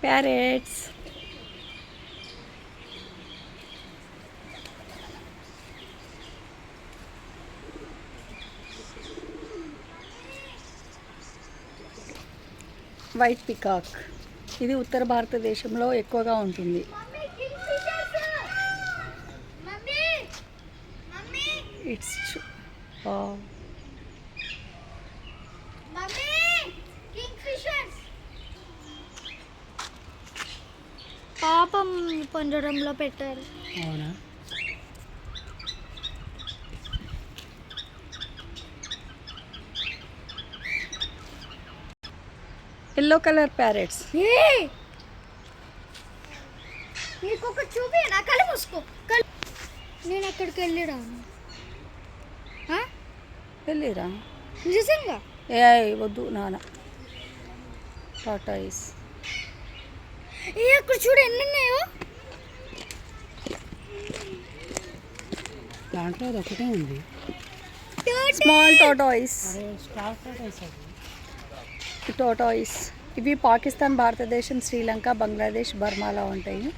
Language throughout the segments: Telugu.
ప్యారెట్స్. వైట్ పికాక్, ఇది ఉత్తర భారతదేశంలో ఎక్కువగా ఉంటుంది. ఇట్స్ పాపం పంజరంలో పెట్టారు. అవునా? Yellow colour parrots. నీకు ఒక చూపి నా కళ్ళు మూసుకో. నేను అక్కడికి వెళ్ళిరాను. వెళ్ళిరా నిజంగా? ఏ వద్దు నాన్న. టాటాయిస్. అక్కడ చూడు ఎన్ని ఉన్నాయో. దాంట్లో అది ఒకటే ఉంది. Small tortoise. టాటాయిస్ ఇవి పాకిస్తాన్, భారతదేశం, శ్రీలంక, బంగ్లాదేశ్, బర్మాలో ఉంటాయి.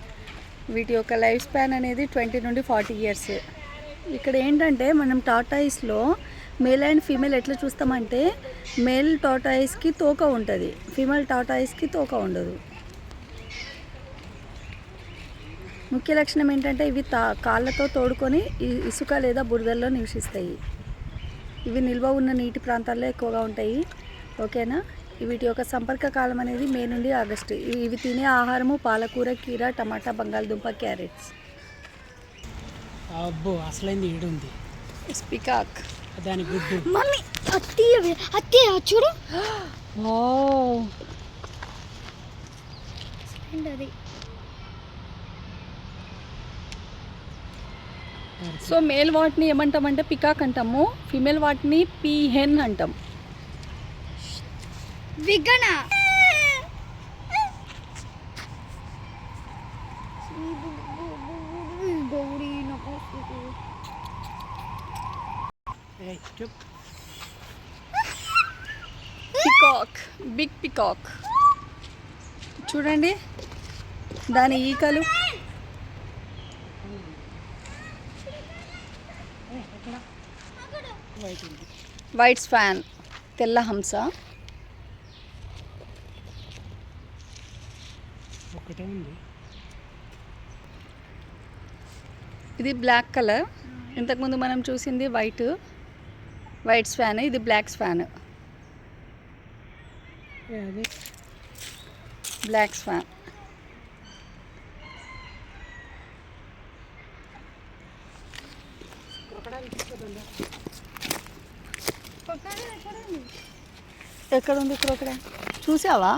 వీటి యొక్క లైఫ్ స్పాన్ అనేది 20 నుండి 40 ఇయర్స్. ఇక్కడ ఏంటంటే మనం టాటాయిస్లో మేల్ అండ్ ఫీమేల్ ఎట్లా చూస్తామంటే మేల్ టాటాయిస్కి తోక ఉంటుంది, ఫీమేల్ టాటాయిస్కి తోక ఉండదు. ముఖ్య లక్షణం ఏంటంటే ఇవి కాళ్ళతో తోడుకొని ఇసుక లేదా బురదల్లో నివసిస్తాయి. ఇవి నిల్వ ఉన్న నీటి ప్రాంతాల్లో ఎక్కువగా ఉంటాయి. ఓకేనా? వీటి యొక్క సంపర్క కాలం అనేది మే నుండి ఆగస్టు. ఇవి తినే ఆహారము పాలకూర, కీర, టమాటా, బంగాళదుంప, క్యారెట్స్. అబ్బో అసలైంది ఈడుంది. It's peacock. దాని గుడ్డు. మమ్మీ అత్తి చూడు. ఓ అది. సో మేల్ వాటిని ఏమంటామంటే పికాక్ అంటాము, ఫీమేల్ వాటిని పీహెన్ అంటాం. విగణ పికాక్, బిగ్ పికాక్ చూడండి దాని ఈకలు. వైట్ స్వాన్, తెల్ల హంస. ఒకటే ఉంది. ఇది బ్లాక్ కలర్. ఇంతకుముందు మనం చూసింది వైట్ స్వాన్, ఇది బ్లాక్ స్వాన్. Black swan. ఎక్కడ ఉంది క్రొకడైల్? చూసావా?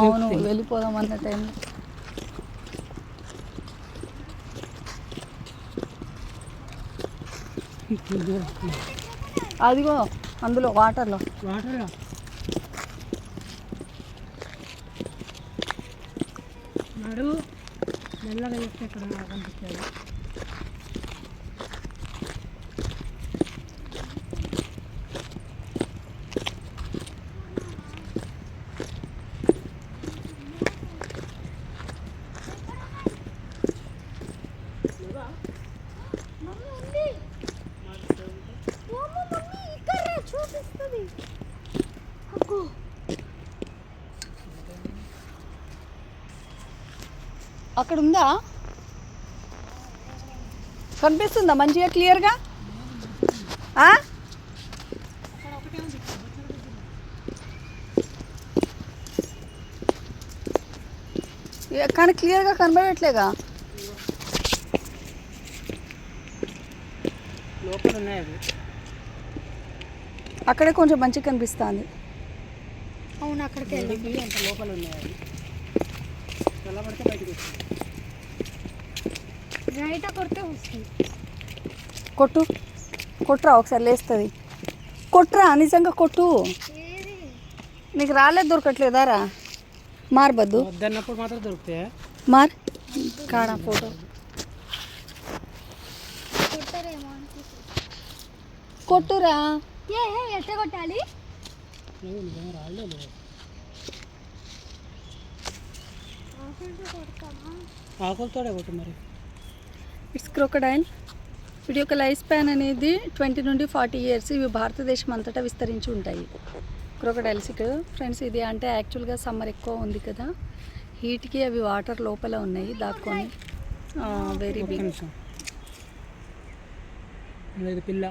అవును, వెళ్ళిపోదాం అన్న టైంలో. అదిగో అందులో వాటర్లో నడు మెల్లగా చెప్తే ఇక్కడ కనిపిస్తాయి. అక్కడ ఉందా? కనిపిస్తుందా మంచిగా క్లియర్గా? కానీ క్లియర్గా కనబడట్లేగా. లోపల ఉన్నాయి అవి. అక్కడే కొంచెం మంచిగా కనిపిస్తుంది. అవును, అక్కడికి వెళ్ళి అంత లోపల ఉన్నాయి అవి. చల్లబడితే బయటకు వస్తుంది. రైట్ కొడితే వస్తుంది. కొట్టురా ఒకసారి లేస్తుంది. కొట్టురా, నిజంగా కొట్టు. నీకు రాలేదు దొరకట్లేదారా? మారబద్దు వద్దన్నప్పుడు మాత్రం దొరుకుతాయా? మార్ కాడా ఫోటో కొట్టారేమో అనుకుంటున్నా. కొట్టురా. ఎట్ట కొట్టాలి? ఏమో నిజంగా రాలేదు. ఆకులతోడే కొట్టు మరి. It's crocodile. వీటి యొక్క లైఫ్ స్పాన్ అనేది 20 నుండి 40 ఇయర్స్. ఇవి భారతదేశం అంతటా విస్తరించి ఉంటాయి క్రొకడైల్స్. ఇక్కడ ఫ్రెండ్స్ ఇది అంటే యాక్చువల్గా సమ్మర్ ఎక్కువ ఉంది కదా, హీట్కి అవి వాటర్ లోపల ఉన్నాయి దాక్కొని. వెరీ ఒక్క బిగ్. నిమిషం. ఇది పిల్ల.